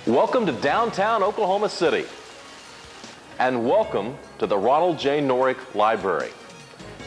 Welcome to downtown Oklahoma City, and welcome to the Ronald J. Norick Library.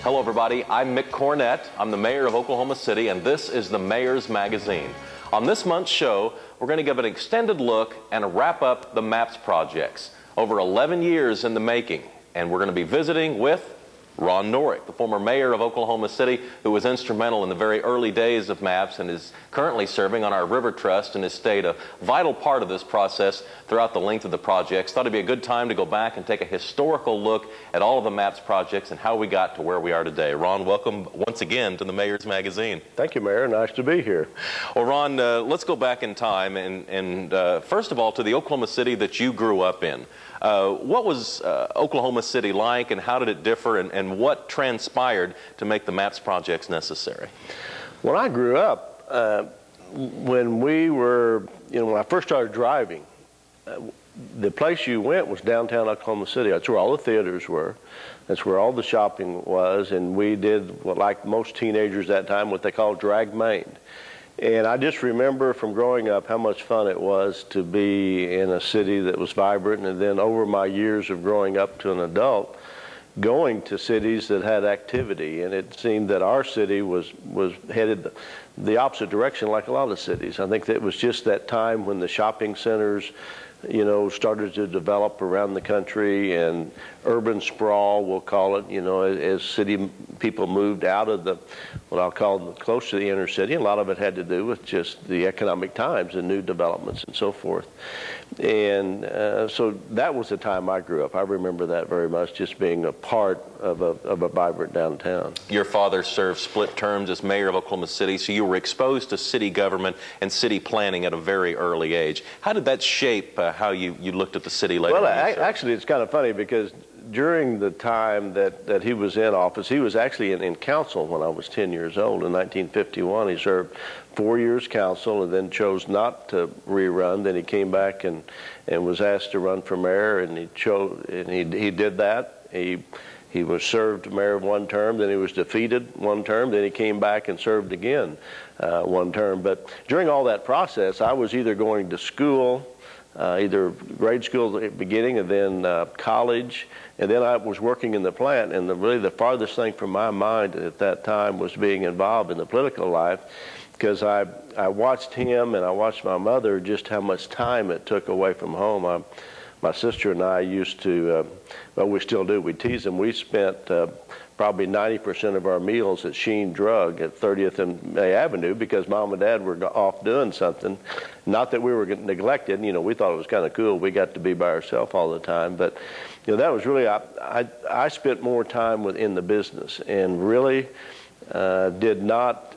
Hello everybody, I'm Mick Cornett. I'm the mayor of Oklahoma City, and this is the Mayor's Magazine. On this month's show, we're going to give an extended look and wrap up the MAPS projects. Over 11 years in the making, and we're going to be visiting with Ron Norick, the former mayor of Oklahoma City, who was instrumental in the very early days of MAPS and is currently serving on our River Trust and has stayed a vital part of this process throughout the length of the projects. Thought it'd be a good time to go back and take a historical look at all of the MAPS projects and how we got to where we are today. Ron, welcome once again to the Mayor's Magazine. Thank you, Mayor. Nice to be here. Well, Ron, let's go back in time and first of all to the Oklahoma City that you grew up in. What was Oklahoma City like, and how did it differ, and what transpired to make the MAPS projects necessary? When I grew up, when I first started driving, the place you went was downtown Oklahoma City. That's where all the theaters were. That's where all the shopping was, and we did what, like most teenagers at that time, what they called drag Main. And I just remember from growing up how much fun it was to be in a city that was vibrant, and then over my years of growing up to an adult, going to cities that had activity. And it seemed that our city was headed the opposite direction like a lot of cities. I think that it was just that time when the shopping centers, started to develop around the country, and urban sprawl, we'll call it, as city people moved out of what I'll call close to the inner city. A lot of it had to do with just the economic times and new developments and so forth. And so that was the time I grew up. I remember that very much, just being a part of a vibrant downtown. Your father served split terms as mayor of Oklahoma City, so you were exposed to city government and city planning at a very early age. How did that shape how you looked at the city later? Well, actually, it's kind of funny because during the time that he was in office, he was actually in council when I was 10 years old in 1951. He served 4 years council and then chose not to rerun. Then he came back and was asked to run for mayor, and he did that. He was served mayor one term, then he was defeated one term, then he came back and served again one term. But during all that process, I was either going to school, either grade school at the beginning and then college, and then I was working in the plant. And really the farthest thing from my mind at that time was being involved in the political life, because I watched him and I watched my mother, just how much time it took away from home. My sister and I used to, well, we still do, we tease them. We spent probably 90% of our meals at Sheen Drug at 30th and May Avenue because Mom and Dad were off doing something. Not that we were neglected, we thought it was kind of cool. We got to be by ourselves all the time. But, that was really, I spent more time in the business, and really did not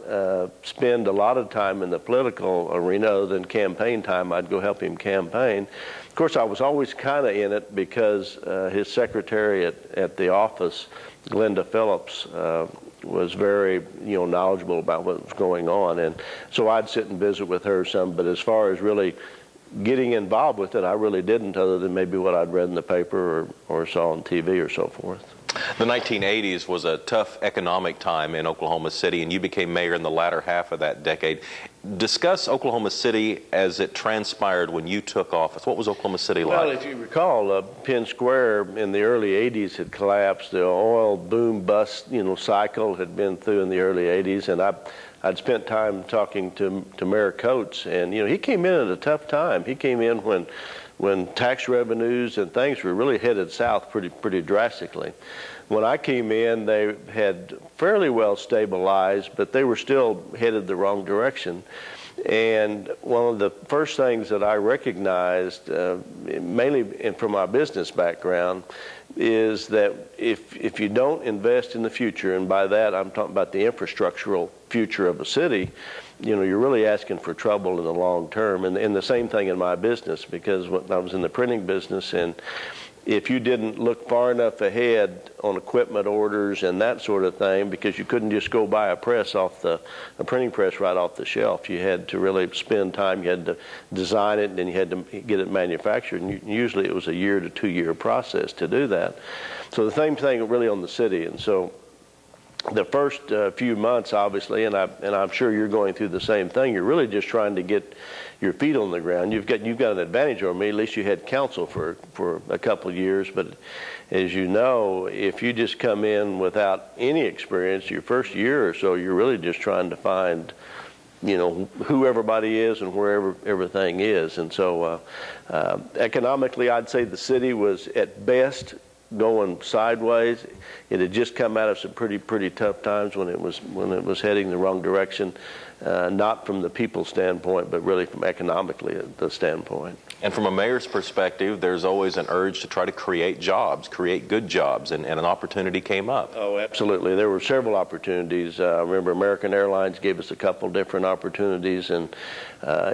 spend a lot of time in the political arena other than campaign time. I'd go help him campaign. Of course, I was always kind of in it because his secretary at the office, Glenda Phillips, was very, knowledgeable about what was going on. And so I'd sit and visit with her some, but as far as really getting involved with it, I really didn't, other than maybe what I'd read in the paper or saw on TV or so forth. The 1980s was a tough economic time in Oklahoma City, and you became mayor in the latter half of that decade. Discuss Oklahoma City as it transpired when you took office. What was Oklahoma City like? Well, if you recall, Penn Square in the early 80s had collapsed. The oil boom bust, cycle had been through in the early 80s, and I'd spent time talking to Mayor Coates, and he came in at a tough time. He came in when tax revenues and things were really headed south pretty drastically. When I came in, they had fairly well stabilized, but they were still headed the wrong direction. And one of the first things that I recognized, mainly from my business background, is that if you don't invest in the future, and by that I'm talking about the infrastructural future of a city, you're really asking for trouble in the long term. And the same thing in my business, because when I was in the printing business, and if you didn't look far enough ahead on equipment orders and that sort of thing, because you couldn't just go buy a printing press right off the shelf. You had to really spend time. You had to design it, and then you had to get it manufactured. And usually it was a 1 to 2 year process to do that. So the same thing really on the city. And so the first few months, obviously, and I'm sure you're going through the same thing. You're really just trying to get your feet on the ground. You've got an advantage over me. At least you had counsel for a couple of years. But as you know, if you just come in without any experience, your first year or so, you're really just trying to find, who everybody is and where everything is. And so economically, I'd say the city was at best going sideways. It had just come out of some pretty tough times when it was heading the wrong direction, not from the people standpoint, but really from economically the standpoint. And from a mayor's perspective, there's always an urge to try to create jobs, create good jobs, and an opportunity came up. Oh, absolutely. There were several opportunities. I remember American Airlines gave us a couple different opportunities, and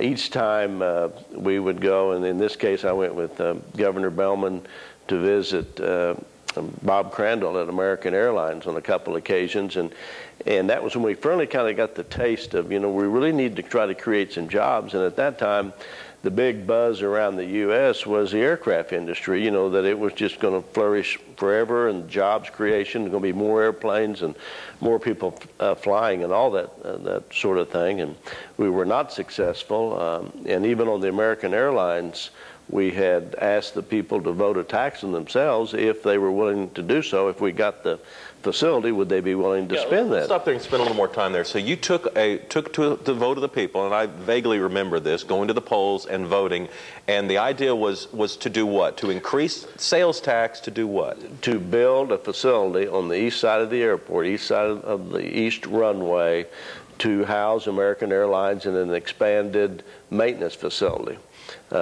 each time we would go, and in this case I went with Governor Bellman to visit Bob Crandall at American Airlines on a couple occasions, and that was when we finally kind of got the taste of, we really need to try to create some jobs. And at that time, the big buzz around the U.S. was the aircraft industry, that it was just going to flourish forever, and jobs creation, going to be more airplanes and more people flying and all that sort of thing. And we were not successful. And even on the American Airlines, we had asked the people to vote a tax on themselves if they were willing to do so. If we got the facility, would they be willing to spend that? Let's stop there and spend a little more time there. So you took to the vote of the people, and I vaguely remember this, going to the polls and voting, and the idea was to do what? To increase sales tax, to do what? To build a facility on the east side of the airport, east side of the east runway, to house American Airlines in an expanded maintenance facility.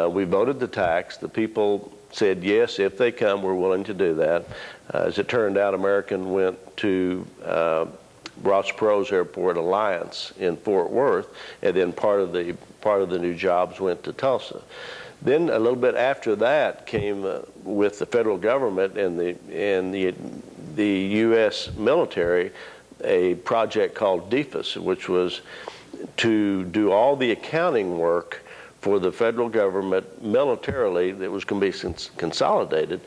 We voted the tax. The people said, yes, if they come, we're willing to do that. As it turned out, American went to Ross Perot's Airport Alliance in Fort Worth, and then part of the new jobs went to Tulsa. Then a little bit after that came with the federal government and the U.S. military a project called DFAS, which was to do all the accounting work for the federal government militarily that was going to be consolidated.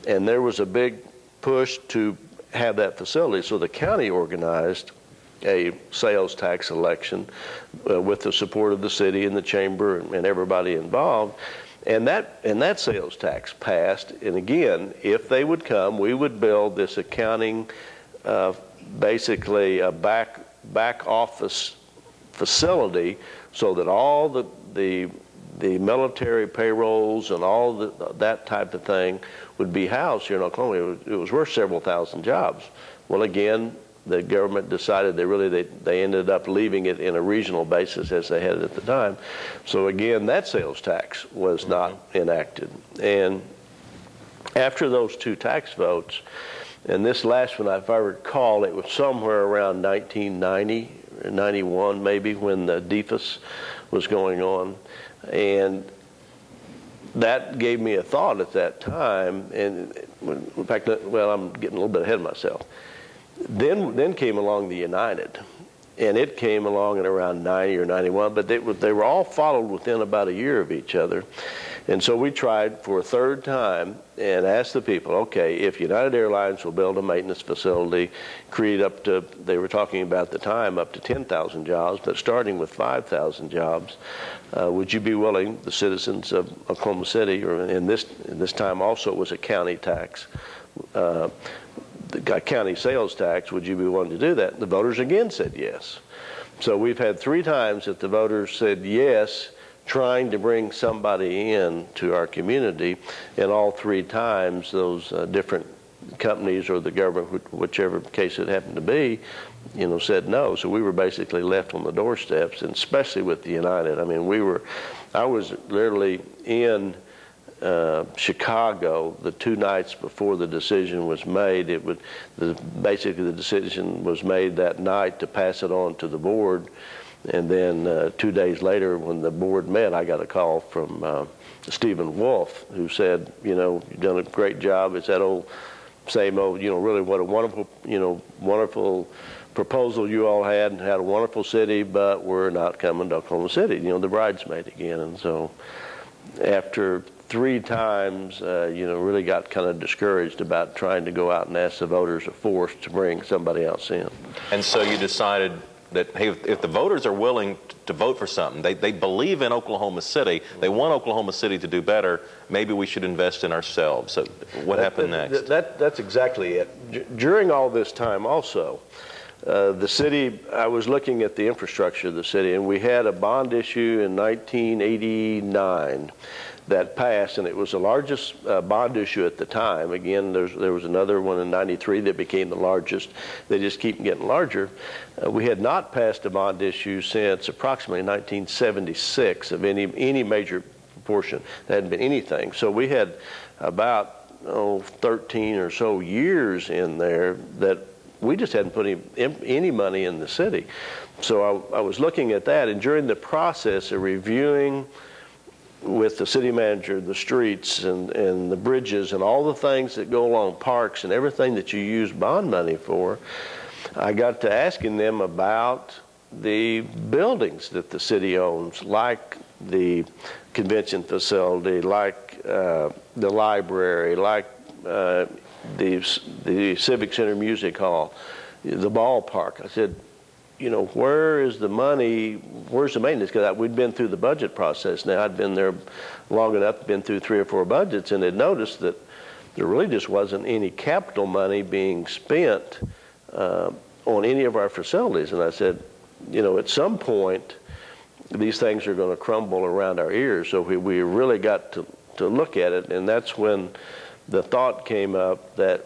And there was a big push to have that facility. So the county organized a sales tax election with the support of the city and the chamber and everybody involved. And that sales tax passed. And again, if they would come, we would build this accounting, basically a back office facility, so that all the military payrolls and all that type of thing would be housed here in Oklahoma. It was worth several thousand jobs. Well, again, the government decided they ended up leaving it in a regional basis as they had it at the time. So again, that sales tax was not enacted. And after those two tax votes, and this last one, if I recall, it was somewhere around 1990, 91 maybe, when the DFAS was going on. And that gave me a thought at that time. And in fact, well, I'm getting a little bit ahead of myself. Then came along the United, and it came along in around 90 or 91, but they were all followed within about a year of each other. And so we tried for a third time and asked the people, okay, if United Airlines will build a maintenance facility, create up to, they were talking about at the time, up to 10,000 jobs, but starting with 5,000 jobs, would you be willing, the citizens of Oklahoma City, or in this time also it was a county tax, the county sales tax, would you be willing to do that? The voters again said yes. So we've had 3 times that the voters said yes, trying to bring somebody in to our community, and all 3 times those different companies or the government, whichever case it happened to be, said no. So we were basically left on the doorsteps, and especially with the United. I mean, I was literally in Chicago the 2 nights before the decision was made. Basically the decision was made that night to pass it on to the board. And then 2 days later, when the board met, I got a call from Stephen Wolf, who said, you've done a great job. It's that same old, really what a wonderful proposal you all had a wonderful city, but we're not coming to Oklahoma City, the bridesmaid again. And so after 3 times, really got kind of discouraged about trying to go out and ask the voters of force to bring somebody else in. And so you decided that, hey, if the voters are willing to vote for something, they believe in Oklahoma City, they want Oklahoma City to do better, maybe we should invest in ourselves. So what happened next? That's exactly it. During all this time also, the city, I was looking at the infrastructure of the city, and we had a bond issue in 1989 that passed, and it was the largest bond issue at the time. Again, there was another one in 93 that became the largest. They just keep getting larger. We had not passed a bond issue since approximately 1976 of any major proportion. There hadn't been anything. So we had about 13 or so years in there that we just hadn't put any money in the city. So I was looking at that, and during the process of reviewing with the city manager, the streets and the bridges and all the things that go along, parks and everything that you use bond money for, I got to asking them about the buildings that the city owns, like the convention facility, like the library, like the Civic Center Music Hall, the ballpark. I said, where is the money, where's the maintenance? Because we'd been through the budget process now. I'd been there long enough, been through 3 or 4 budgets, and had noticed that there really just wasn't any capital money being spent on any of our facilities. And I said, at some point, these things are going to crumble around our ears, so we really got to look at it. And that's when the thought came up that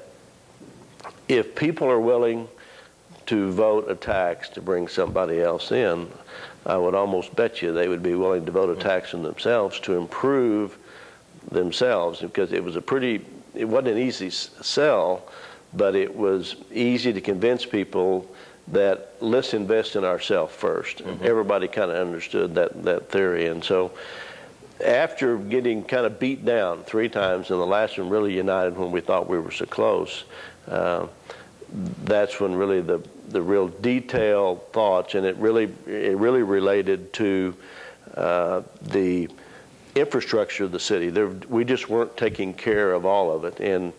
if people are willing to vote a tax to bring somebody else in, I would almost bet you they would be willing to vote a tax on themselves to improve themselves, because it wasn't an easy sell, but it was easy to convince people that let's invest in ourselves first. Mm-hmm. Everybody kind of understood that theory. And so after getting kind of beat down 3 times, and the last one really united when we thought we were so close, that's when really the real detailed thoughts, and it really related to the infrastructure of the city. We just weren't taking care of all of it, and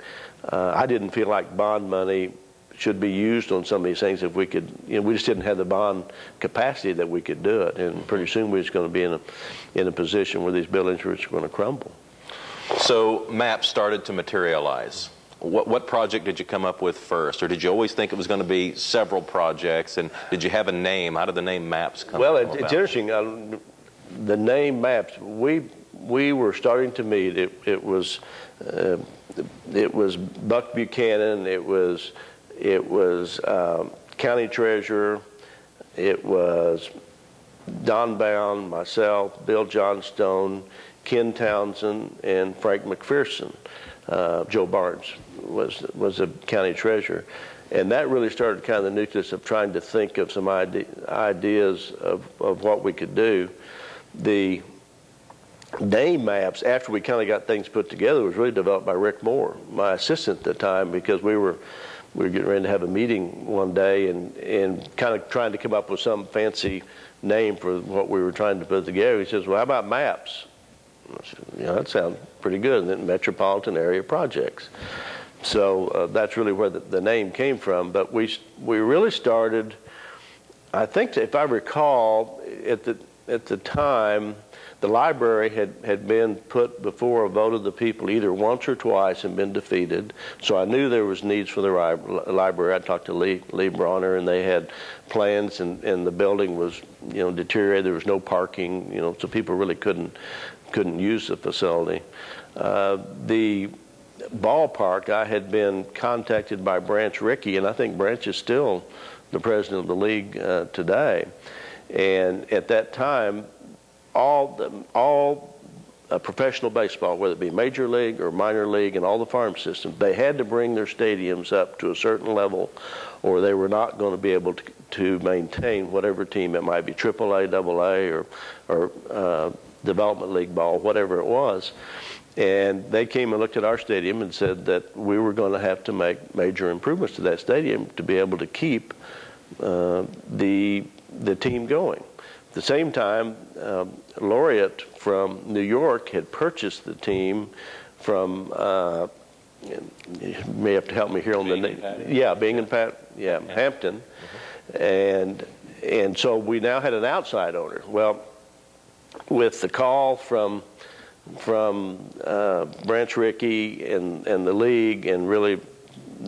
I didn't feel like bond money should be used on some of these things if we could. We just didn't have the bond capacity that we could do it, and pretty soon we was going to be in a position where these buildings were going to crumble. So maps started to materialize. What project did you come up with first, or did you always think it was going to be several projects? And did you have a name? How did the name MAPS come about? Well, it's interesting. The name MAPS, we were starting to meet. It was Buck Buchanan. It was County Treasurer. It was Don Bound, myself, Bill Johnstone, Ken Townsend, and Frank McPherson. Joe Barnes was a county treasurer, and that really started kind of the nucleus of trying to think of some ideas of what we could do. The name MAPS, after we kind of got things put together, was really developed by Rick Moore, my assistant at the time, because we were getting ready to have a meeting one day and kind of trying to come up with some fancy name for what we were trying to put together. He says, well, how about MAPS? I said, that sounds pretty good. And then Metropolitan Area Projects. So that's really where the name came from. But we really started, I think, if I recall, at the time, the library had been put before a vote of the people either once or twice and been defeated. So I knew there was needs for the library. I talked to Lee Bronner, and they had plans, and the building was deteriorated. There was no parking, so people really couldn't use the facility. The ballpark, I had been contacted by Branch Rickey, and I think Branch is still the president of the league today. And at that time, all professional baseball, whether it be major league or minor league and all the farm systems, they had to bring their stadiums up to a certain level, or they were not going to be able to maintain whatever team it might be, AAA, AA, or development league ball, whatever it was. And they came and looked at our stadium and said that we were going to have to make major improvements to that stadium to be able to keep the team going. the same time, Laureate from New York had purchased the team from, you may have to help me here on the name. Yeah, Bing and Pat, yeah, Hampton. And so we now had an outside owner. Well, with the call from Branch Rickey and the league, and really,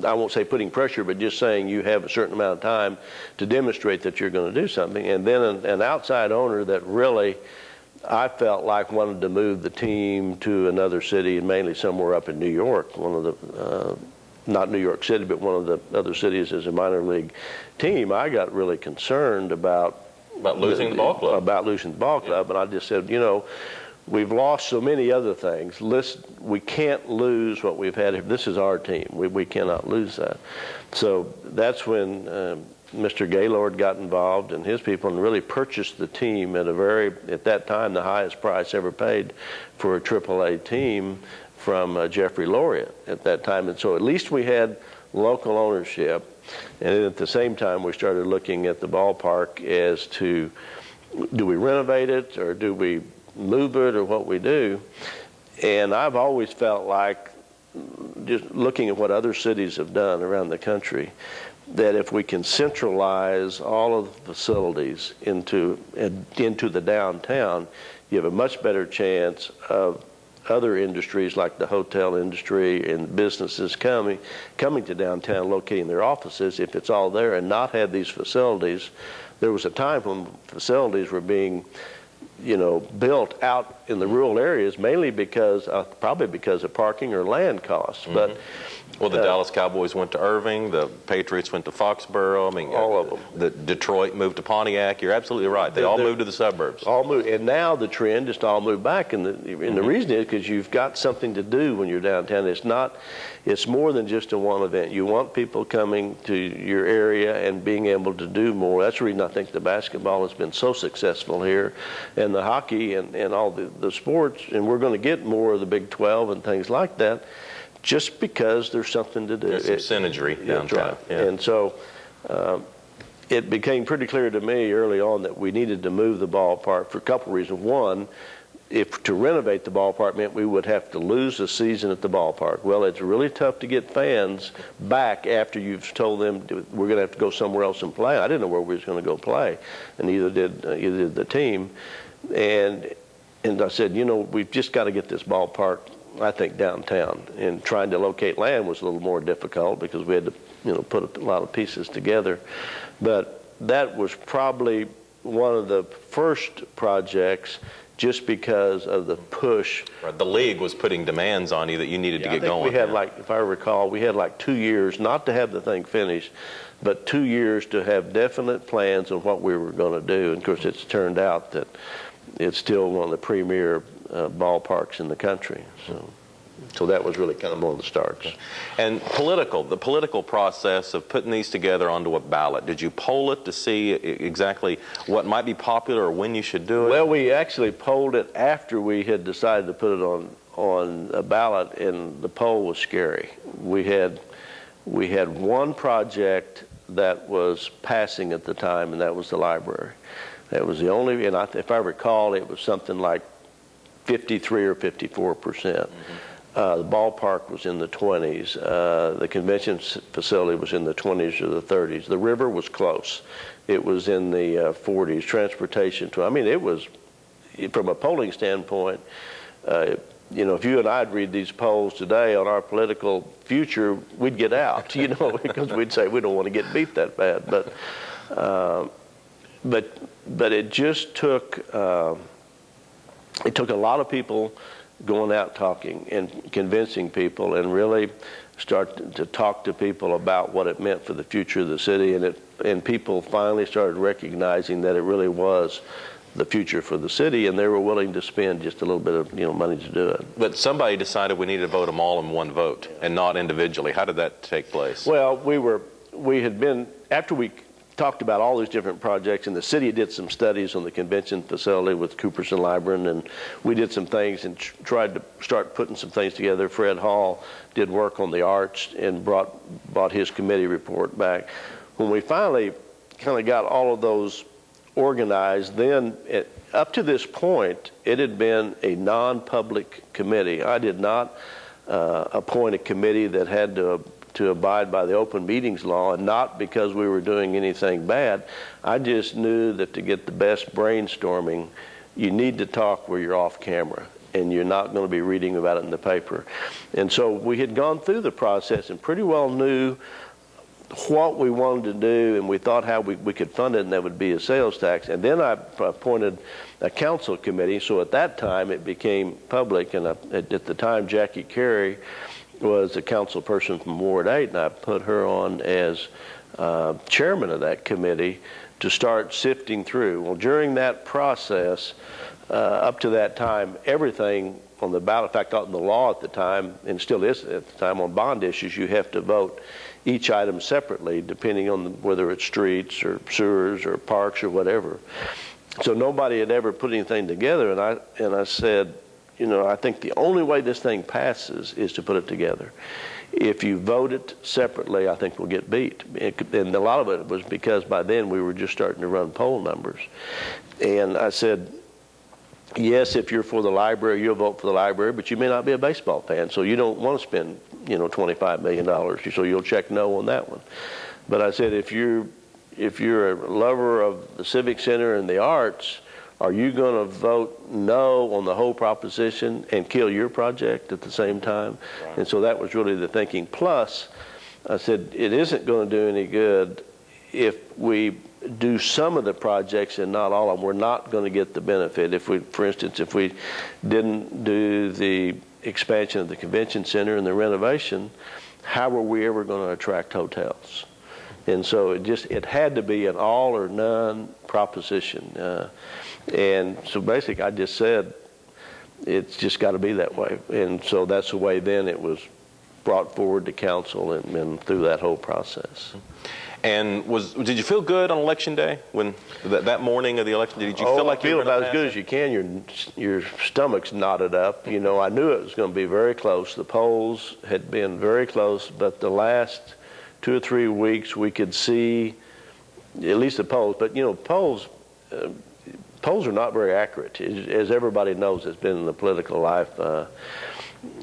I won't say putting pressure, but just saying you have a certain amount of time to demonstrate that you're going to do something. And then an outside owner that really, I felt like, wanted to move the team to another city, and mainly somewhere up in New York, one of the, not New York City, but one of the other cities as a minor league team. I got really concerned about losing the ball club. About losing the ball club, and I just said, you know, we've lost so many other things. We can't lose what we've had. This is our team. We cannot lose that. So that's when Mr. Gaylord got involved and his people and really purchased the team at at that time, the highest price ever paid for a AAA team from Jeffrey Laureate at that time. And so at least we had local ownership. And then at the same time, we started looking at the ballpark as to, do we renovate it or do we move it or what we do? And I've always felt like, just looking at what other cities have done around the country, that if we can centralize all of the facilities into the downtown, you have a much better chance of other industries like the hotel industry and businesses coming to downtown, locating their offices, if it's all there, and not have these facilities. There was a time when facilities were being, you know, built out in the rural areas, mainly because, probably because of parking or land costs. Mm-hmm. But well, the Dallas Cowboys went to Irving, the Patriots went to Foxborough. I mean, all of them. The Detroit moved to Pontiac. You're absolutely right. They all moved to the suburbs. All moved, and now the trend is to all move back. And the reason is because you've got something to do when you're downtown. It's more than just a one event. You want people coming to your area and being able to do more. That's the reason I think the basketball has been so successful here, and the hockey and all the sports. And we're going to get more of the Big 12 and things like that, just because there's something to do. There's some synergy downtown. Right. Yeah. And so it became pretty clear to me early on that we needed to move the ballpark for a couple reasons. One, if to renovate the ballpark meant we would have to lose a season at the ballpark. Well, it's really tough to get fans back after you've told them we're going to have to go somewhere else and play. I didn't know where we was going to go play, and neither did the team. And I said, you know, we've just got to get this ballpark, I think, downtown. And trying to locate land was a little more difficult because we had to, you know, put a lot of pieces together. But that was probably one of the first projects, just because of the push. Right. The league was putting demands on you that you needed to get going. We had if I recall, we had like 2 years not to have the thing finished, but 2 years to have definite plans on what we were going to do. And of course, it's turned out that it's still one of the premier ballparks in the country. So that was really kind of one of the starts. And the political process of putting these together onto a ballot, did you poll it to see exactly what might be popular or when you should do it? Well, we actually polled it after we had decided to put it on a ballot, and the poll was scary. We had one project that was passing at the time, and that was the library. That was the only, and if I recall, it was something like 53 or 54%. The ballpark was in the 20s. The convention facility was in the 20s or the 30s. The river was close. It was in the 40s. Transportation, I mean, it was, from a polling standpoint, you know, if you and I'd read these polls today on our political future, we'd get out, you know, because we'd say we don't want to get beat that bad. But it just took, it took a lot of people going out talking and convincing people and really start to talk to people about what it meant for the future of the city, and people finally started recognizing that it really was the future for the city, and they were willing to spend just a little bit of, you know, money to do it. But somebody decided we needed to vote them all in one vote and not individually. How did that take place? Well, we had been, after we talked about all these different projects, and the city did some studies on the convention facility with Coopers and Libron, and we did some things and tried to start putting some things together. Fred Hall did work on the arts and brought his committee report back. When we finally kind of got all of those organized. Then, up to this point, it had been a non-public committee. I did not appoint a committee that had to abide by the open meetings law, and not because we were doing anything bad. I just knew that to get the best brainstorming, you need to talk where you're off camera, and you're not going to be reading about it in the paper. And so we had gone through the process and pretty well knew what we wanted to do, and we thought how we could fund it, and that would be a sales tax. And then I appointed a council committee, so at that time it became public, and at the time Jackie Carey was a council person from Ward 8, and I put her on as chairman of that committee to start sifting through. Well, during that process, up to that time, everything on the ballot, in fact, on the law at the time, and still is at the time, on bond issues, you have to vote each item separately, depending on whether it's streets or sewers or parks or whatever. So nobody had ever put anything together, and I said, you know, I think the only way this thing passes is to put it together. If you vote it separately, I think we'll get beat. And a lot of it was because by then we were just starting to run poll numbers. And I said, yes, if you're for the library, you'll vote for the library, but you may not be a baseball fan, so you don't want to spend, you know, $25 million, so you'll check no on that one. But I said, if you're a lover of the Civic Center and the arts, are you going to vote no on the whole proposition and kill your project at the same time? Right. And so that was really the thinking. Plus, I said, it isn't going to do any good if we do some of the projects and not all of them. We're not going to get the benefit. If we, for instance, if we didn't do the expansion of the convention center and the renovation, how were we ever going to attract hotels? And so it had to be an all or none proposition. And so basically I just said, it's just got to be that way. And so that's the way then it was brought forward to council and through that whole process. And did you feel good on election day when that morning of the election? Did you feel like you were about as good as you can? Your stomach's knotted up. You know, I knew it was going to be very close. The polls had been very close, but the last 2 or 3 weeks we could see at least the polls. But you know, polls are not very accurate, as everybody knows that's been in the political life.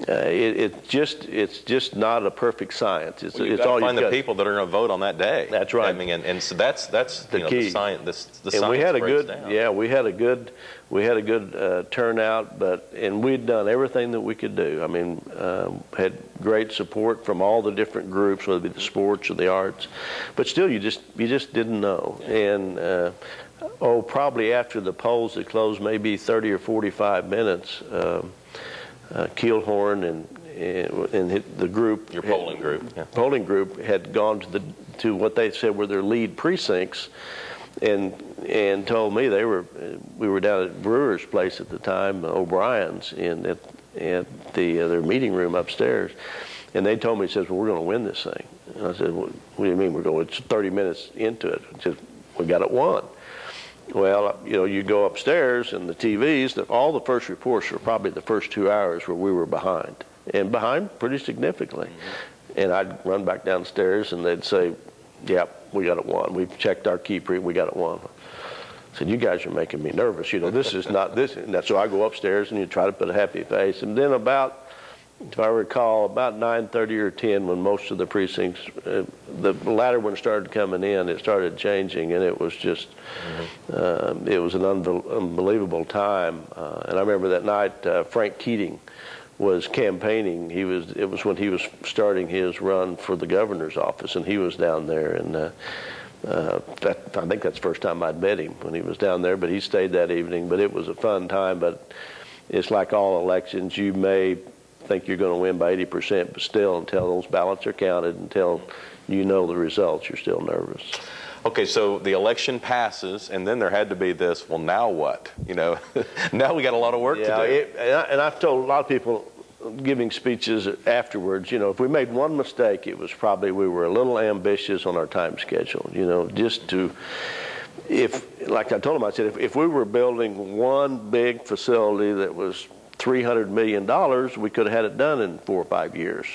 It's just not a perfect science. It's all find the people that are going to vote on that day. That's right. I mean, and so that's the key. The science. The and science we had a good down. we had a good turnout, and we'd done everything that we could do. I mean, had great support from all the different groups, whether it be the sports or the arts, but still you just didn't know. And probably after the polls had closed, maybe 30 or 45 minutes. Keelhorn and the group, your polling group, had gone to what they said were their lead precincts, and told me we were down at Brewer's place at the time, O'Brien's, and at their meeting room upstairs, and they told me, says, well, we're going to win this thing. And I said, what do you mean we're going? It's 30 minutes into it. It says, we got it won. Well, you know, you go upstairs and the TVs, all the first reports were probably the first 2 hours where we were behind, and behind pretty significantly. Mm-hmm. And I'd run back downstairs and they'd say, yep, we got it won. We've checked our key pre, we got it won. I said, you guys are making me nervous. You know, this is not this. And so I go upstairs and you try to put a happy face. And then if I recall, about 9:30 or 10, when most of the precincts, the latter ones started coming in, it started changing, and it was just, it was an unbelievable time. And I remember that night, Frank Keating was campaigning. It was when he was starting his run for the governor's office, and he was down there. And I think that's the first time I'd met him, when he was down there. But he stayed that evening. But it was a fun time. But it's like all elections, you may think you're going to win by 80%, but still, until those ballots are counted, until you know the results, you're still nervous. Okay, so the election passes, and then there had to be this, well, now what? You know, now we got a lot of work to do. And I've told a lot of people giving speeches afterwards, you know, if we made one mistake, it was probably we were a little ambitious on our time schedule, you know, like I told them, I said, if we were building one big facility that was $300 million, we could have had it done in 4 or 5 years.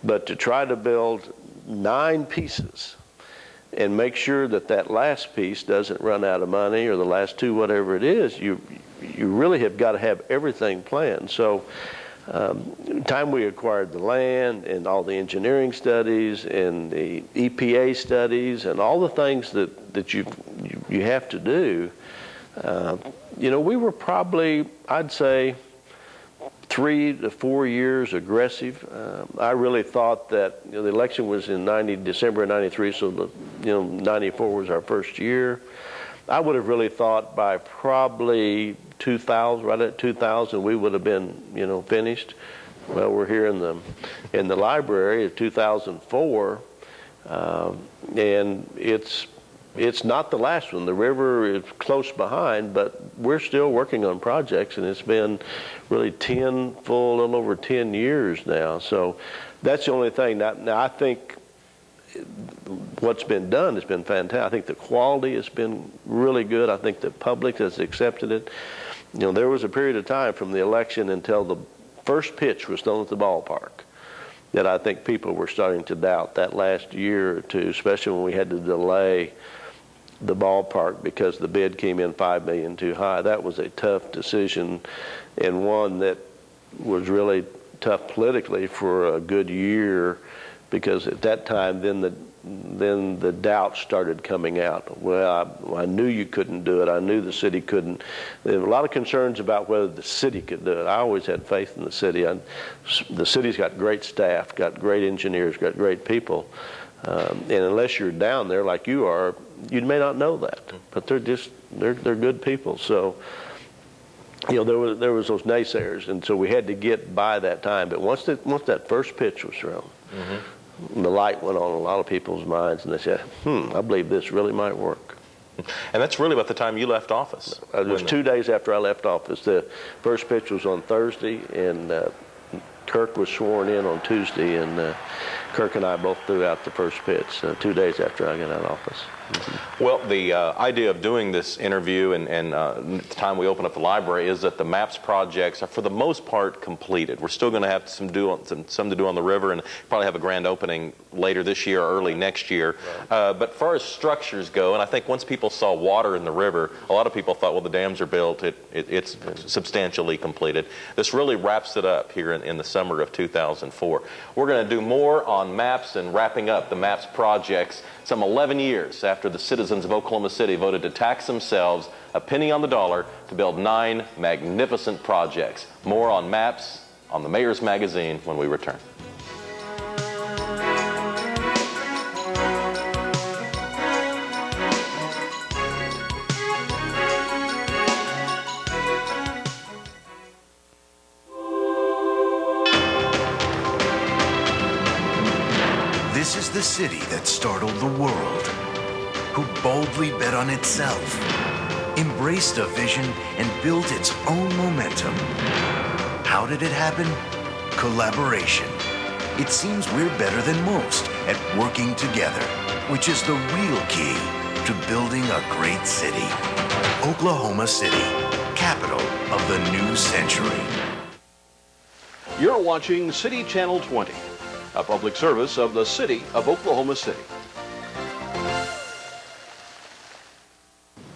But to try to build 9 pieces and make sure that that last piece doesn't run out of money, or the last two, whatever it is. You really have got to have everything planned. So time we acquired the land and all the engineering studies and the EPA studies and all the things that you have to do, we were probably, I'd say, 3 to 4 years aggressive. I really thought that the election was in December of '93, so '94 was our first year. I would have really thought by probably 2000, right at 2000, we would have been, finished. Well, we're here in the library of 2004, and it's not the last one. The river is close behind, but we're still working on projects, and it's been really a little over 10 years now. So that's the only thing. Now I think what's been done has been fantastic. I think the quality has been really good. I think the public has accepted it. There was a period of time from the election until the first pitch was thrown at the ballpark that I think people were starting to doubt that last year or two, especially when we had to delay the ballpark because the bid came in $5 million too high. That was a tough decision, and one that was really tough politically for a good year, because at that time then the doubt started coming out. Well, I knew you couldn't do it. I knew the city couldn't. There were a lot of concerns about whether the city could do it. I always had faith in the city. The city's got great staff, got great engineers, got great people. And unless you're down there like you are, you may not know that. But they're good people. So, there was those naysayers, and so we had to get by that time. But once that first pitch was thrown, the light went on in a lot of people's minds, and they said, I believe this really might work. And that's really about the time you left office. It was 2 days after I left office. The first pitch was on Thursday, and Kirk was sworn in on Tuesday, and Kirk and I both threw out the first pitch 2 days after I got out of office. Well, the idea of doing this interview and the time we open up the library is that the MAPS projects are, for the most part, completed. We're still going to have some to do on the river, and probably have a grand opening later this year or early next year. Right. But as far as structures go, and I think once people saw water in the river, a lot of people thought, well, the dams are built, it's substantially completed. This really wraps it up here in the summer of 2004. We're going to do more on MAPS and wrapping up the MAPS projects some 11 years after the citizens of Oklahoma City voted to tax themselves a penny on the dollar to build 9 magnificent projects. More on MAPS on the Mayor's Magazine when we return. This is the city that startled the world, who boldly bet on itself, embraced a vision, and built its own momentum. How did it happen? Collaboration. It seems we're better than most at working together, which is the real key to building a great city. Oklahoma City, capital of the new century. You're watching City Channel 20, a public service of the City of Oklahoma City.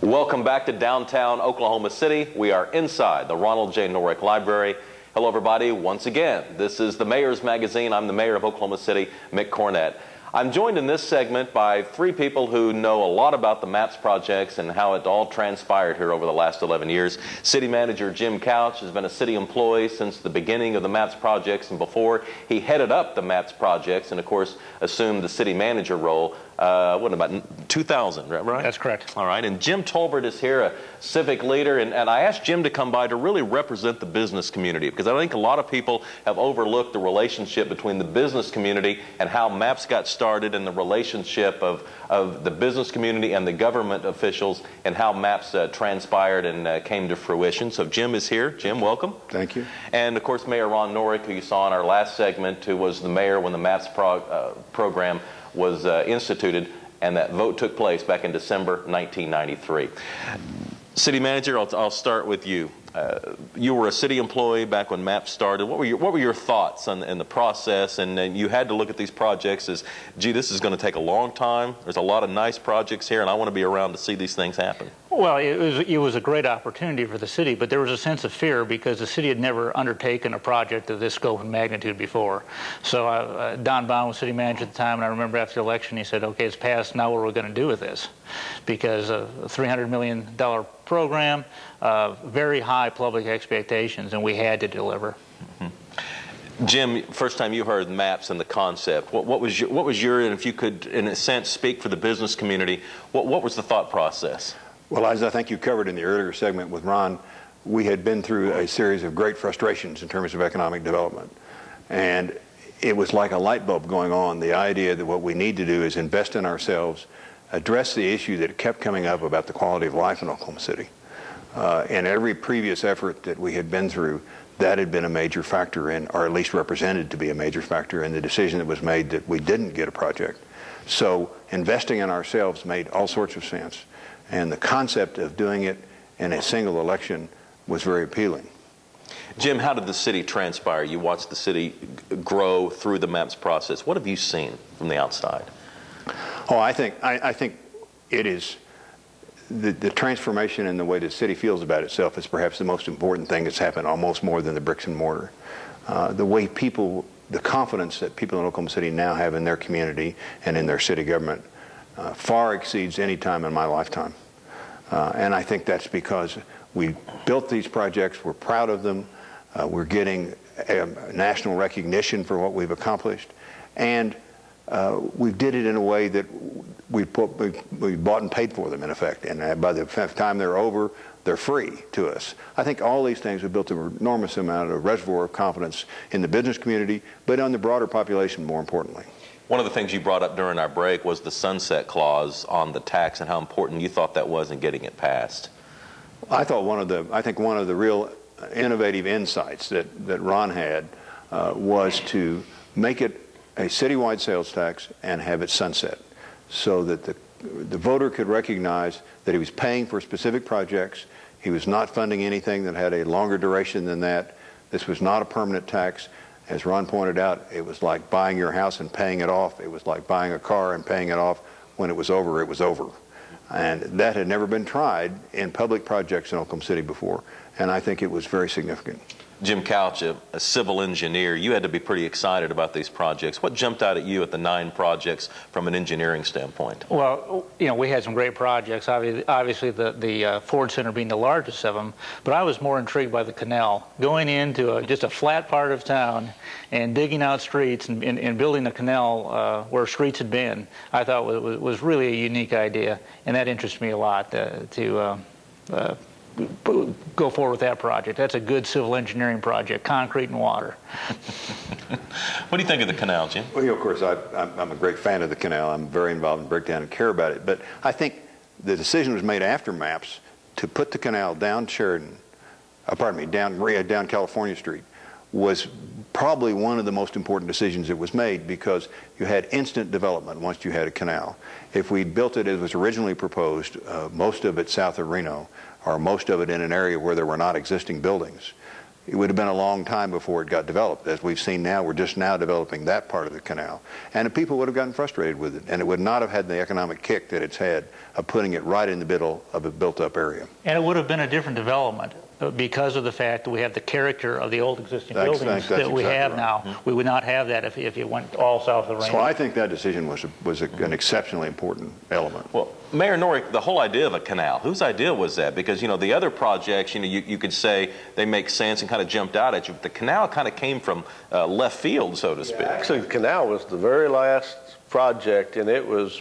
Welcome back to downtown Oklahoma City. We are inside the Ronald J. Norick Library. Hello, everybody. Once again, this is the Mayor's Magazine. I'm the Mayor of Oklahoma City, Mick Cornett. I'm joined in this segment by 3 people who know a lot about the MAPS projects and how it all transpired here over the last 11 years. City Manager Jim Couch has been a city employee since the beginning of the MAPS projects, and before he headed up the MAPS projects and, of course, assumed the city manager role, about 2000, right? That's correct. All right, and Jim Tolbert is here, a civic leader, and I asked Jim to come by to really represent the business community, because I think a lot of people have overlooked the relationship between the business community and how MAPS got started, and the relationship of the business community and the government officials, and how MAPS transpired and came to fruition. So Jim is here. Jim, welcome. Thank you. And of course, Mayor Ron Norick, who you saw in our last segment, who was the mayor when the MAPS program was instituted, and that vote took place back in December 1993. City Manager, I'll start with you. You were a city employee back when MAP started. What were your thoughts in the process? And you had to look at these projects as, gee, this is going to take a long time. There's a lot of nice projects here, and I want to be around to see these things happen. Well, it was a great opportunity for the city, but there was a sense of fear because the city had never undertaken a project of this scope and magnitude before. So Don Bond was city manager at the time, and I remember after the election he said, okay, it's passed, now what are we going to do with this? Because a $300 million program, very high public expectations, and we had to deliver. Mm-hmm. Jim, first time you heard maps and the concept, what was your, and if you could, in a sense, speak for the business community, what was the thought process? Well, as I think you covered in the earlier segment with Ron, we had been through a series of great frustrations in terms of economic development. And it was like a light bulb going on, the idea that what we need to do is invest in ourselves, address the issue that kept coming up about the quality of life in Oklahoma City. In every previous effort that we had been through, that had been a major factor in, or at least represented to be a major factor in the decision that was made that we didn't get a project. So investing in ourselves made all sorts of sense. And the concept of doing it in a single election was very appealing. Jim, how did the city transpire? You watched the city grow through the MAPS process. What have you seen from the outside? Oh, I think it is the transformation in the way the city feels about itself is perhaps the most important thing that's happened, almost more than the bricks and mortar. The way people, the confidence that people in Oklahoma City now have in their community and in their city government far exceeds any time in my lifetime. And I think that's because we built these projects, we're proud of them, we're getting national recognition for what we've accomplished, and we did it in a way that we bought and paid for them, in effect, and by the time they're over, they're free to us. I think all these things have built an enormous amount of reservoir of confidence in the business community, but on the broader population more importantly. One of the things you brought up during our break was the sunset clause on the tax and how important you thought that was in getting it passed. I think one of the real innovative insights that Ron had was to make it a citywide sales tax and have it sunset, so that the voter could recognize that he was paying for specific projects. He was not funding anything that had a longer duration than that. This was not a permanent tax. As Ron pointed out, it was like buying your house and paying it off. It was like buying a car and paying it off. When it was over, it was over. And that had never been tried in public projects in Oklahoma City before, and I think it was very significant. Jim Couch, a civil engineer, you had to be pretty excited about these projects. What jumped out at you at the 9 projects from an engineering standpoint? Well, you know, we had some great projects, obviously the Ford Center being the largest of them, but I was more intrigued by the canal. Going into just a flat part of town and digging out streets and building a canal where streets had been, I thought was really a unique idea, and that interests me a lot to go forward with that project. That's a good civil engineering project, concrete and water. What do you think of the canal, Jim? Well, of course, I'm a great fan of the canal. I'm very involved in breakdown and care about it. But I think the decision was made after MAPS to put the canal down down California Street was probably one of the most important decisions that was made, because you had instant development once you had a canal. If we built it as was originally proposed, most of it south of Reno, or most of it in an area where there were not existing buildings, it would have been a long time before it got developed. As we've seen now, we're just now developing that part of the canal. And the people would have gotten frustrated with it, and it would not have had the economic kick that it's had of putting it right in the middle of a built-up area. And it would have been a different development because of the fact that we have the character of the old existing buildings that we have now. We would not have that if you went all south of the range. So I think that decision was an exceptionally important element. Well, Mayor Norick, the whole idea of a canal, whose idea was that? Because, you know, the other projects, you know, you could say they make sense and kind of jumped out at you, but the canal kind of came from left field, so to speak. Yeah, actually, the canal was the very last project, and it was,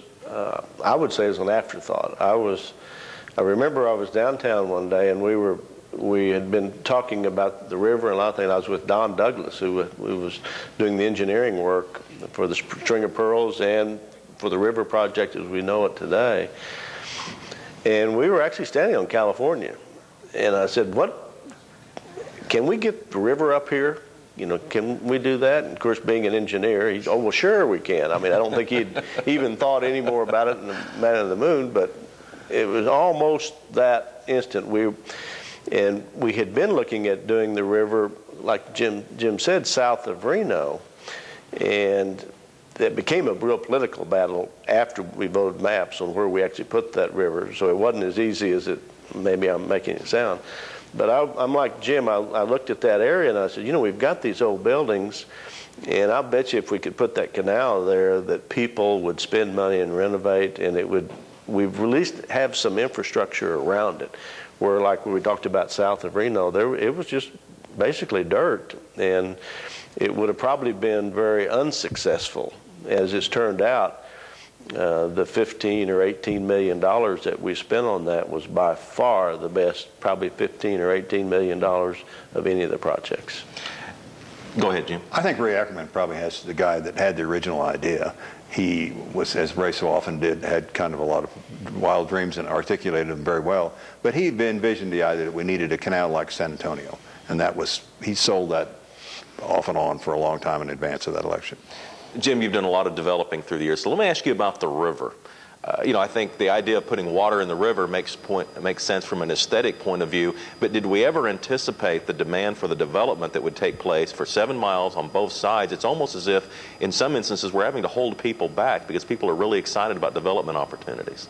I would say, it was an afterthought. I remember I was downtown one day, and we had been talking about the river and a lot of things. I was with Don Douglas, who was doing the engineering work for the String of Pearls and for the river project as we know it today. And we were actually standing on California. And I said, can we get the river up here? You know, can we do that? And of course, being an engineer, he's, oh, well, sure we can. I mean, I don't think he'd even thought any more about it than the Man of the Moon, but it was almost that instant. And we had been looking at doing the river, like Jim said, south of Reno. And that became a real political battle after we voted maps on where we actually put that river. So it wasn't as easy as maybe I'm making it sound. But I'm like Jim, I looked at that area and I said, we've got these old buildings, and I'll bet you if we could put that canal there that people would spend money and renovate, and we've at least have some infrastructure around it. Where like when we talked about south of Reno, it was just basically dirt, and it would have probably been very unsuccessful. As it's turned out, the $15 or $18 million that we spent on that was by far the best, probably $15 or $18 million of any of the projects. Go ahead, Jim. I think Ray Ackerman probably has the guy that had the original idea. He was, as Ray so often did, had kind of a lot of wild dreams and articulated them very well. But he envisioned the idea that we needed a canal like San Antonio. And he sold that off and on for a long time in advance of that election. Jim, you've done a lot of developing through the years, so let me ask you about the river. I think the idea of putting water in the river makes sense from an aesthetic point of view, but did we ever anticipate the demand for the development that would take place for 7 miles on both sides? It's almost as if, in some instances, we're having to hold people back because people are really excited about development opportunities.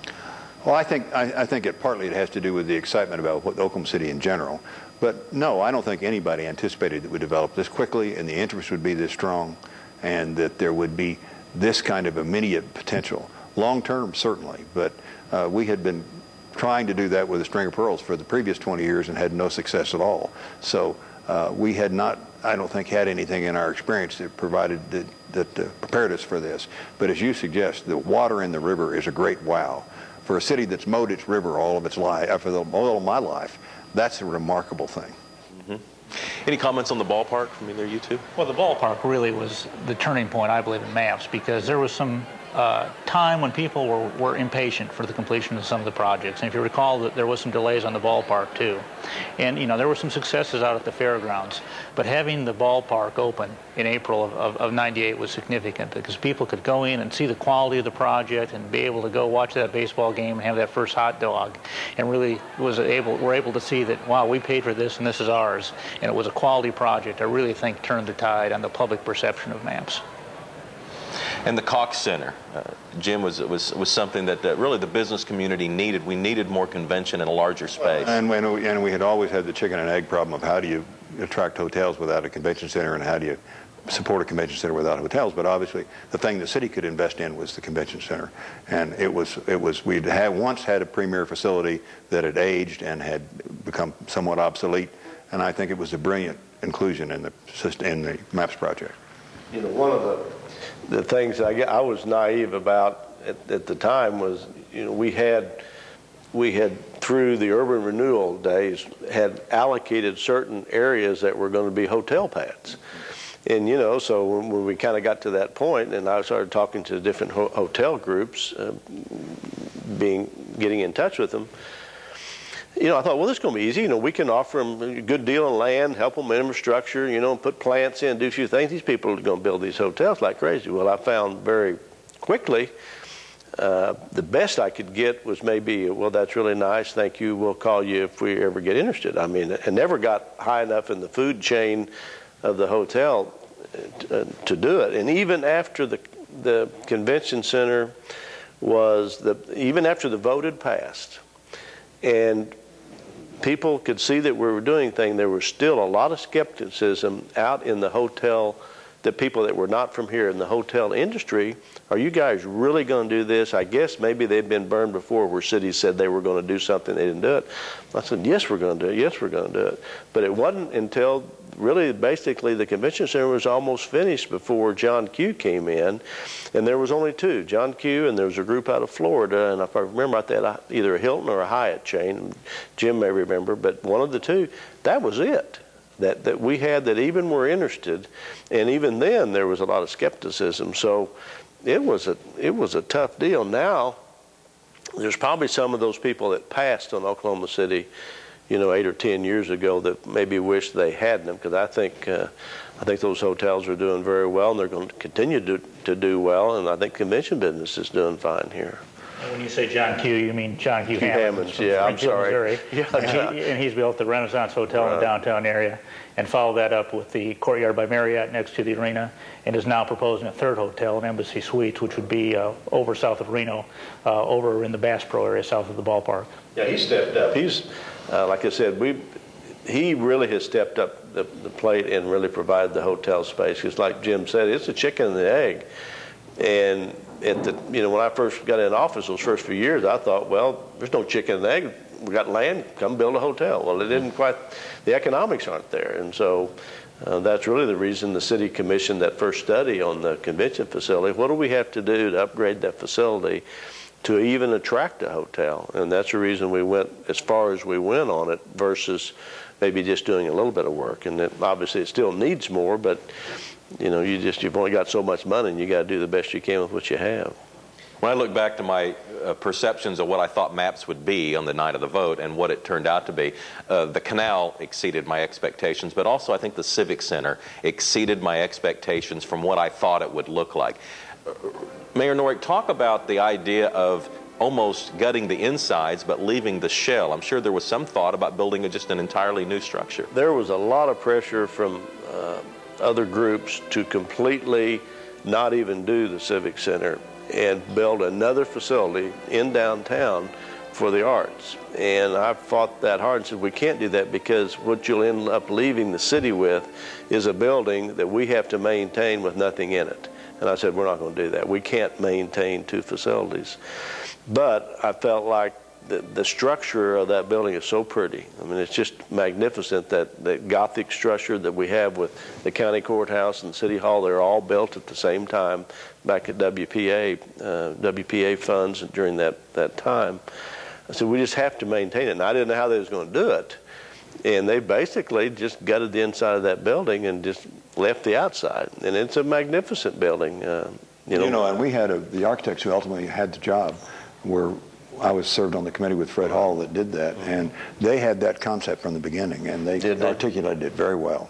Well, I think partly it has to do with the excitement about Oklahoma City in general. But no, I don't think anybody anticipated that we develop this quickly and the interest would be this strong, and that there would be this kind of immediate potential. Long term, certainly, but we had been trying to do that with a string of pearls for the previous 20 years and had no success at all. So we had not, I don't think, had anything in our experience that prepared us for this. But as you suggest, the water in the river is a great wow. For a city that's mowed its river all of its life, all of my life, that's a remarkable thing. Mm-hmm. Any comments on the ballpark from either of you two? Well, the ballpark really was the turning point, I believe, in maps, because there was some time when people were impatient for the completion of some of the projects. And if you recall, that there was some delays on the ballpark too. And there were some successes out at the fairgrounds. But having the ballpark open in April of '98 was significant, because people could go in and see the quality of the project and be able to go watch that baseball game and have that first hot dog, and really were able to see that, wow, we paid for this and this is ours. And it was a quality project. I really think turned the tide on the public perception of maps. And the Cox Center, Jim, was something that really the business community needed. We needed more convention in a larger space. And we had always had the chicken and egg problem of how do you attract hotels without a convention center, and how do you support a convention center without hotels. But obviously, the thing the city could invest in was the convention center. And we'd once had a premier facility that had aged and had become somewhat obsolete. And I think it was a brilliant inclusion in the MAPS project. One of the things I was naive about at the time was, we had through the urban renewal days had allocated certain areas that were going to be hotel pads. And so when we kind of got to that point, and I started talking to different hotel groups, getting in touch with them, I thought, well, this is going to be easy. We can offer them a good deal on land, help them with infrastructure, put plants in, do a few things. These people are going to build these hotels like crazy. Well, I found very quickly the best I could get was maybe, well, that's really nice, thank you, we'll call you if we ever get interested. I mean, I never got high enough in the food chain of the hotel to do it. And even after the convention center even after the vote had passed, and people could see that we were doing things, there was still a lot of skepticism out in the hotel, the people that were not from here in the hotel industry. Are you guys really going to do this? I guess maybe they've been burned before where cities said they were going to do something, they didn't do it. I said, yes, we're going to do it. Yes, we're going to do it. But it wasn't until really basically the convention center was almost finished before John Q came in. And there was only two, John Q, and there was a group out of Florida. And if I remember, I had either a Hilton or a Hyatt chain. Jim may remember, but one of the two, that was it. That we had that even were interested, and even then there was a lot of skepticism. So it was a tough deal. Now there's probably some of those people that passed on Oklahoma City, 8 or 10 years ago, that maybe wish they hadn't them, because I think those hotels are doing very well, and they're going to continue to do well, and I think convention business is doing fine here. When you say John Q, you mean John Q. Hammonds, from yeah, I'm Springfield, sorry. Missouri. And he's built the Renaissance Hotel in the downtown area and followed that up with the Courtyard by Marriott next to the arena, and is now proposing a third hotel, an Embassy Suites, which would be over south of Reno, over in the Bass Pro area south of the ballpark. Yeah, he stepped up. He's, like I said, he really has stepped up the plate and really provided the hotel space. Because like Jim said, it's a chicken and the egg. And when I first got in office those first few years, I thought, well, there's no chicken and egg. We got land, come build a hotel. Well, it didn't quite, the economics aren't there. And so that's really the reason the city commissioned that first study on the convention facility. What do we have to do to upgrade that facility to even attract a hotel? And that's the reason we went as far as we went on it versus maybe just doing a little bit of work. And obviously it still needs more, but you've only got so much money, and you got to do the best you can with what you have. When I look back to my perceptions of what I thought maps would be on the night of the vote and what it turned out to be, the canal exceeded my expectations, but also I think the Civic Center exceeded my expectations from what I thought it would look like. Mayor Norick, talk about the idea of almost gutting the insides but leaving the shell. I'm sure there was some thought about building just an entirely new structure. There was a lot of pressure from other groups to completely not even do the Civic Center and build another facility in downtown for the arts. And I fought that hard and said, we can't do that, because what you'll end up leaving the city with is a building that we have to maintain with nothing in it. And I said, we're not going to do that. We can't maintain two facilities. But I felt like the structure of that building is so pretty. I mean, it's just magnificent, that Gothic structure that we have with the county courthouse and city hall. They're all built at the same time back at WPA funds during that time. I said, we just have to maintain it. And I didn't know how they was going to do it. And they basically just gutted the inside of that building and just left the outside. And it's a magnificent building. And we had the architects who ultimately had the job I was served on the committee with Fred Hall that did that, and they had that concept from the beginning, and they articulated it very well.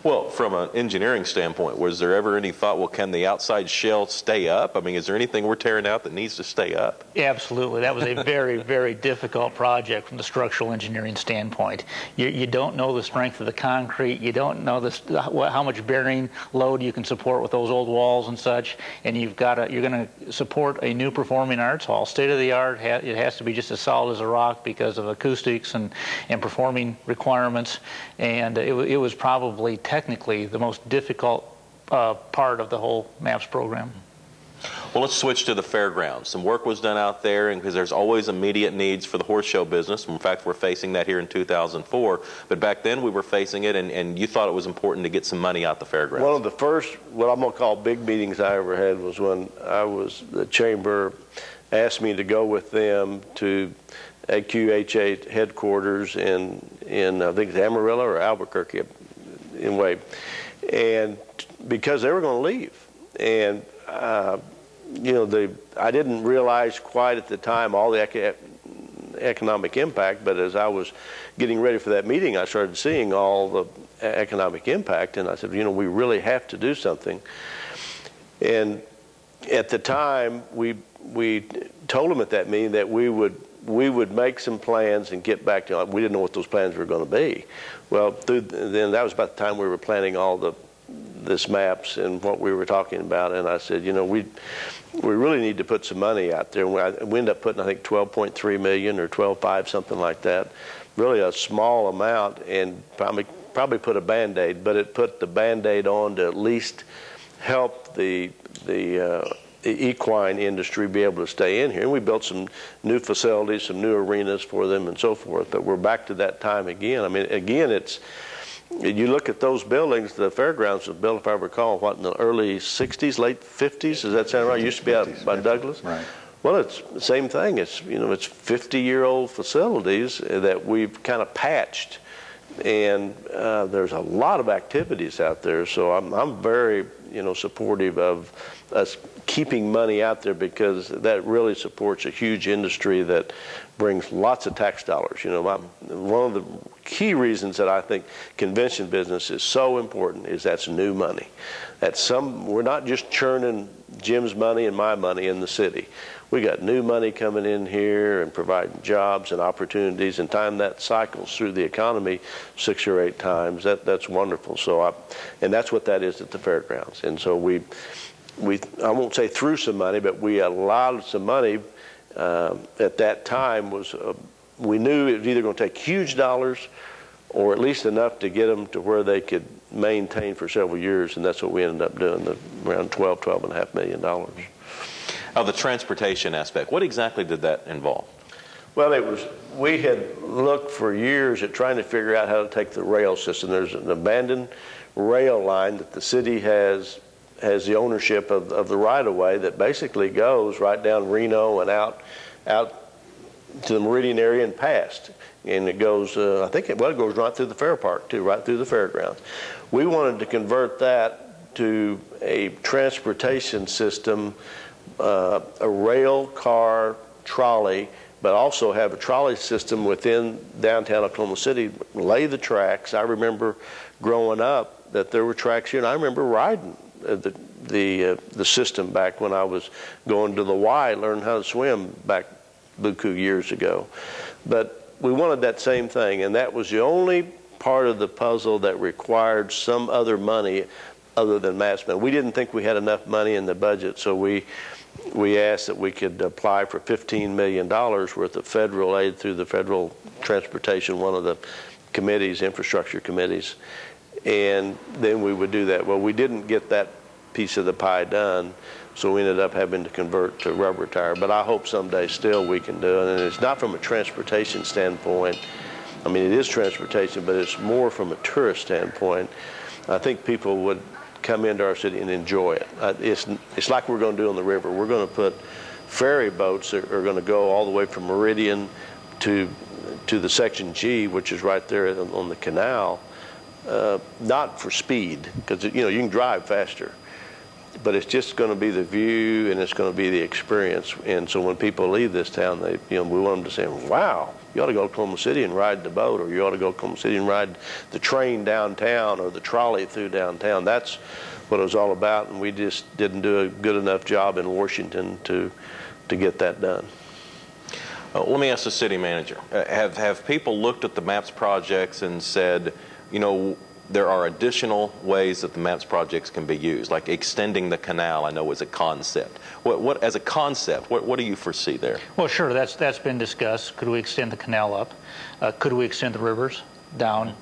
Well, from an engineering standpoint, was there ever any thought, well, can the outside shell stay up? I mean, is there anything we're tearing out that needs to stay up? Yeah, absolutely. That was a very, very difficult project from the structural engineering standpoint. You don't know the strength of the concrete. You don't know how much bearing load you can support with those old walls and such. And you're going to support a new performing arts hall, state of the art. It has to be just as solid as a rock because of acoustics and performing requirements. And it was probably technically the most difficult part of the whole MAPS program. Well, let's switch to the fairgrounds. Some work was done out there, and because there's always immediate needs for the horse show business. In fact, we're facing that here in 2004. But back then we were facing it, and you thought it was important to get some money out the fairgrounds. One of the first, what I'm going to call big meetings I ever had, was when the chamber asked me to go with them to AQHA headquarters in I think it's Amarillo or Albuquerque, anyway, and because they were going to leave. And I didn't realize quite at the time all the economic impact, but as I was getting ready for that meeting, I started seeing all the economic impact, and I said, we really have to do something. And at the time, we told them at that meeting that we would make some plans and get back to them. We didn't know what those plans were going to be. Well, then that was about the time we were planning all this maps and what we were talking about. And I said, we really need to put some money out there. And we ended up putting, I think, $12.3 million or $12.5, something like that. Really a small amount, and probably put a Band-Aid, but it put the Band-Aid on to at least help the equine industry be able to stay in here. And we built some new facilities, some new arenas for them and so forth. But we're back to that time again. I mean, again, you look at those buildings, the fairgrounds was built, if I recall, in the early 60s, late 50s? Does that sound right? It used to be out by Douglas? Right. Well, it's the same thing. It's 50-year-old facilities that we've kind of patched. And there's a lot of activities out there. So I'm very supportive of us keeping money out there, because that really supports a huge industry that brings lots of tax dollars. One of the key reasons that I think convention business is so important is that's new money. We're not just churning Jim's money and my money in the city. We got new money coming in here and providing jobs and opportunities, and time that cycles through the economy 6 or 8 times. That's wonderful. And that's what that is at the fairgrounds. And so we I won't say threw some money, but we allowed some money. At that time we knew it was either going to take huge dollars or at least enough to get them to where they could maintain for several years, and that's what we ended up doing, around $12.5 million. The transportation aspect, what exactly did that involve? Well, we had looked for years at trying to figure out how to take the rail system. There's an abandoned rail line that the city has the ownership of the right-of-way that basically goes right down Reno and out to the Meridian area and past. And it goes, it goes right through the fair park too, right through the fairgrounds. We wanted to convert that to a transportation system, a rail car trolley, but also have a trolley system within downtown Oklahoma City, lay the tracks. I remember growing up that there were tracks here, and I remember riding the system back when I was going to the Y, learning how to swim back buku years ago. But we wanted that same thing, and that was the only part of the puzzle that required some other money other than maps. We didn't think we had enough money in the budget, so we asked that we could apply for $15 million worth of federal aid through the Federal Transportation, one of the committees, infrastructure committees, and then we would do that. Well, we didn't get that piece of the pie done, so we ended up having to convert to rubber tire. But I hope someday still we can do it. And it's not from a transportation standpoint. I mean, it is transportation, but it's more from a tourist standpoint. I think people would come into our city and enjoy it. It's like we're going to do on the river. We're going to put ferry boats that are going to go all the way from Meridian to the Section G, which is right there on the canal, not for speed, because you can drive faster. But it's just going to be the view, and it's going to be the experience. And so when people leave this town, we want them to say, "Wow, you ought to go to Oklahoma City and ride the boat, or you ought to go to Oklahoma City and ride the train downtown, or the trolley through downtown." That's what it was all about, and we just didn't do a good enough job in Washington to get that done. Let me ask the city manager: Have people looked at the MAPS projects and said, there are additional ways that the MAPS projects can be used, like extending the canal? I know is a concept. What as a concept, what do you foresee there? Well, sure, that's been discussed. Could we extend the canal up? Could we extend the rivers down,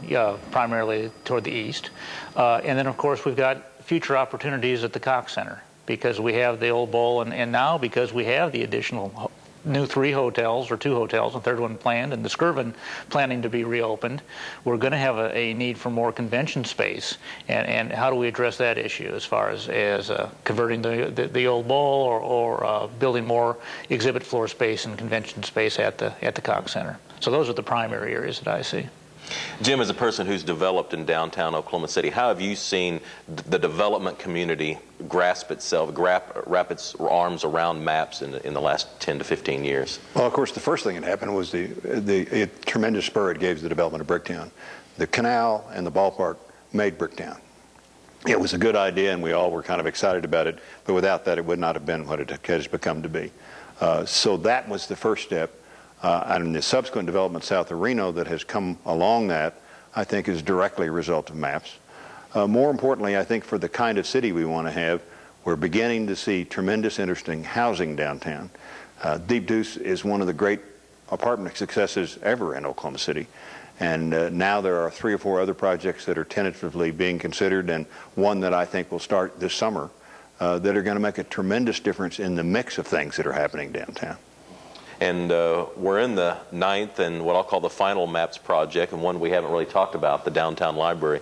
primarily toward the east? And then, of course, we've got future opportunities at the Cox Center, because we have the old bowl, and now because we have the additional new 3 hotels, or 2 hotels, a third one planned, and the Skirvin planning to be reopened, we're going to have a need for more convention space. And how do we address that issue as far as converting the old bowl, or building more exhibit floor space and convention space at the Cox Center? So those are the primary areas that I see. Jim, as a person who's developed in downtown Oklahoma City, how have you seen the development community wrap its arms around MAPS in the last 10 to 15 years? Well, of course, the first thing that happened was the tremendous spur it gave to the development of Bricktown. The canal and the ballpark made Bricktown. It was a good idea, and we all were kind of excited about it, but without that, it would not have been what it has become to be. So that was the first step. And the subsequent development south of Reno that has come along that, I think, is directly a result of MAPS. More importantly, I think for the kind of city we want to have, we're beginning to see tremendous interesting housing downtown. Deep Deuce is one of the great apartment successes ever in Oklahoma City. And now there are 3 or 4 other projects that are tentatively being considered, and one that I think will start this summer, that are going to make a tremendous difference in the mix of things that are happening downtown. And we're in the 9th and what I'll call the final MAPS project, and one we haven't really talked about, the downtown library.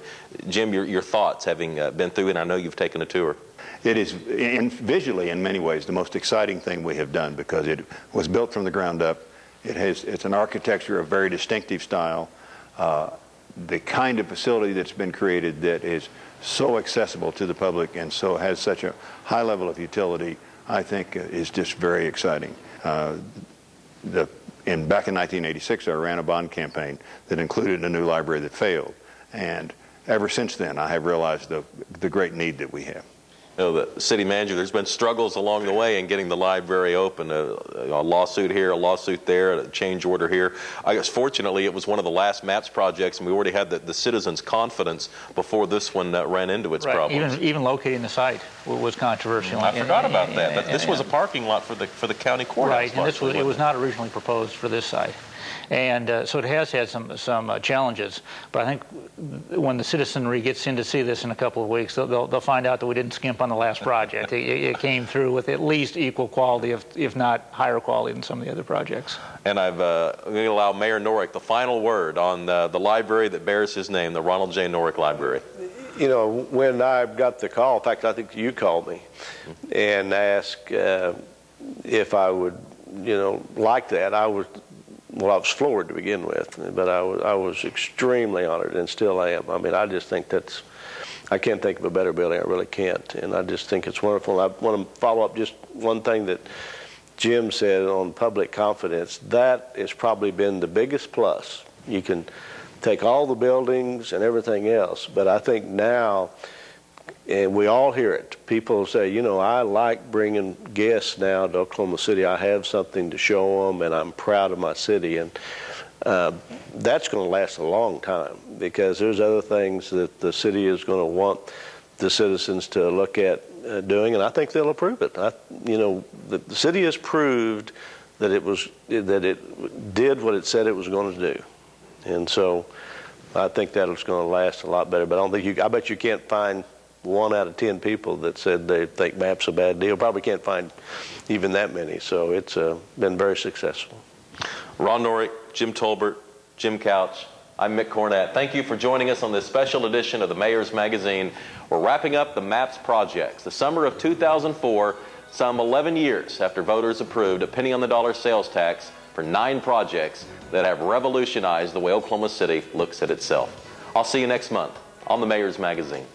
Jim, your thoughts, having been through it, and I know you've taken a tour. It is visually, in many ways, the most exciting thing we have done, because it was built from the ground up. It's an architecture of very distinctive style. The kind of facility that's been created that is so accessible to the public and so has such a high level of utility, I think is just very exciting. Back in 1986, I ran a bond campaign that included a new library that failed. And ever since then, I have realized the great need that we have. You know, the city manager, there's been struggles along the way in getting the library open, a lawsuit here, a lawsuit there, a change order here. I guess fortunately it was one of the last MAPS projects, and we already had the citizens' confidence before this one ran into its problems. Even locating the site was controversial. I forgot about that. This was a parking lot for the county courthouse. Right, and it was not originally proposed for this site. And so it has had some challenges, but I think when the citizenry gets in to see this in a couple of weeks, they'll find out that we didn't skimp on the last project. It came through with at least equal quality, if not higher quality than some of the other projects. And I'm going to allow Mayor Norick the final word on the library that bears his name, the Ronald J. Norick Library. You know, when I got the call, in fact, I think you called me and asked if I would, like that. I was floored to begin with, but I was extremely honored and still am. I mean, I just think I can't think of a better building. I really can't. And I just think it's wonderful. I want to follow up just one thing that Jim said on public confidence. That has probably been the biggest plus. You can take all the buildings and everything else, but I think now, and we all hear it, people say, I like bringing guests now to Oklahoma City. I have something to show them, and I'm proud of my city. And that's going to last a long time, because there's other things that the city is going to want the citizens to look at doing, and I think they'll approve it. The city has proved that it did what it said it was going to do. And so I think that's going to last a lot better. But I bet you can't find 1 out of 10 people that said they think MAP's a bad deal. Probably can't find even that many. So it's been very successful. Ron Norick, Jim Tolbert, Jim Couch, I'm Mick Cornett. Thank you for joining us on this special edition of the Mayor's Magazine. We're wrapping up the MAPS projects. The summer of 2004, some 11 years after voters approved a penny on the dollar sales tax for 9 projects that have revolutionized the way Oklahoma City looks at itself. I'll see you next month on the Mayor's Magazine.